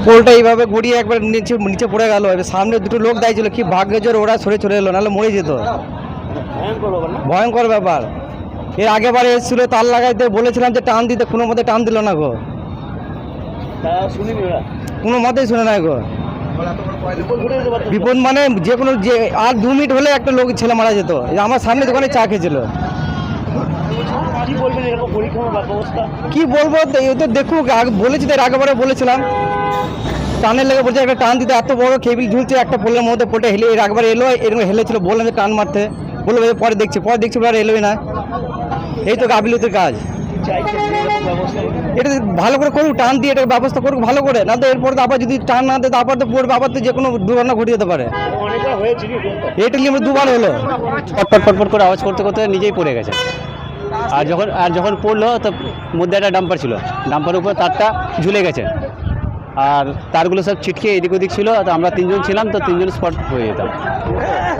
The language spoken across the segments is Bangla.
পোলটা এইভাবে গড়িয়ে একবার নিচে নিচে পড়ে গেল। এবার সামনে দুটো লোক দাঁড়িয়েছিল, কি ভাগ্য জোর ওরা সরে চলে এলো, নাহলে মরে যেত। ভয়ঙ্কর ব্যাপার। এর আগেবারে এসেছিল, তার লাগাইতে বলেছিলাম যে টান দিতে, কোনো মতে টান দিল না গো, কোনো মতেই শুনে না গো। বিপদ মানে যে কোনো, যে আর 2 মিনিট হলে একটা লোক ছেলে মারা যেত। আমার সামনে দোকানে চা খেয়েছিল। কি বলবো, এই তো দেখুক, বলেছি তো, এর আগেবারে বলেছিলাম টানের লেগে বলছে একটা টান দিতে, এত বড় কেবিল ঝুলছে একটা পোলের মধ্যে, পোলটা হেলে এর একবার এলো, এরকম হেলেছিল, বললাম যে টান মারতে, বললো পরে দেখছি আর এলোই না। এই তো গাফিলতির কাজ। এটা ভালো করে করুক, টান দিয়ে এটার ব্যবস্থা করুক ভালো করে, না তো এরপর তো আবার যদি টান না দেয় আবার তো পড়বে, আবার তো যে কোনো দুর্ঘটনা ঘটে যেতে পারে। এটা নিয়ে 2বার হলো, পটপট করে আওয়াজ করতে করতে নিজেই পড়ে গেছে। আর যখন পড়লো তো মধ্যে একটা ডাম্পার ছিল, ডাম্পারের উপর তারটা ঝুলে গেছে, আর তারগুলো সব ছিটকে এদিক ওদিক ছিল। তো আমরা 3 জন ছিলাম, তো 3 জন স্পট হয়ে যেতাম।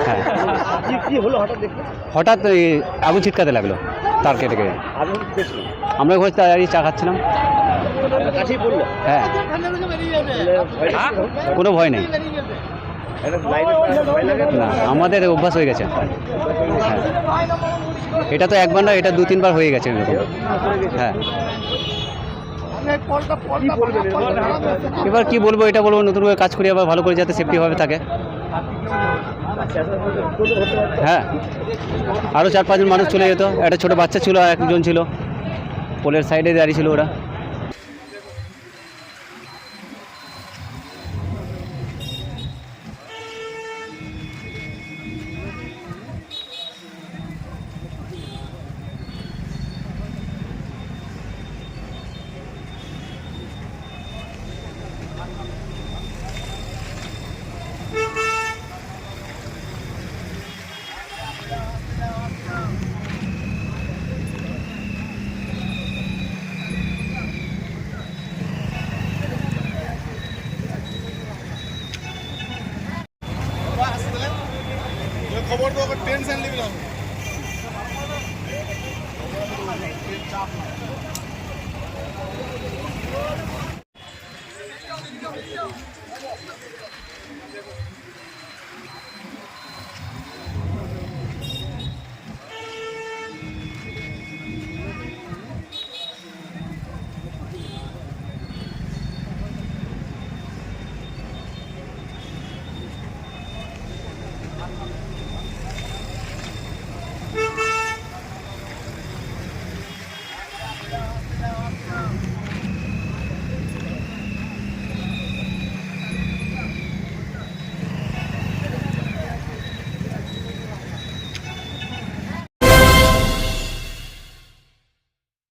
হ্যাঁ, হঠাৎ আগুন ছিটকাতে লাগলো, তার কেটে কেটে। আমরা ঘরে দাঁড়িয়ে চা খাচ্ছিলাম। হ্যাঁ, কোনো ভয় নেই না, আমাদের অভ্যাস হয়ে গেছে। হ্যাঁ, এটা তো একবার না, এটা 2-3 বার হয়ে গেছে এরকম। হ্যাঁ, এবার কি বলবো, এটা বলবো নতুন করে কাজ করি আবার ভালো করে, যাতে সেফটিভাবে থাকে। হ্যাঁ, আরও 4-5 জন মানুষ চলে যেত, একটা ছোটো বাচ্চা ছিল, একজন ছিল পোলের সাইডে দাঁড়িয়ে ছিল ওরা।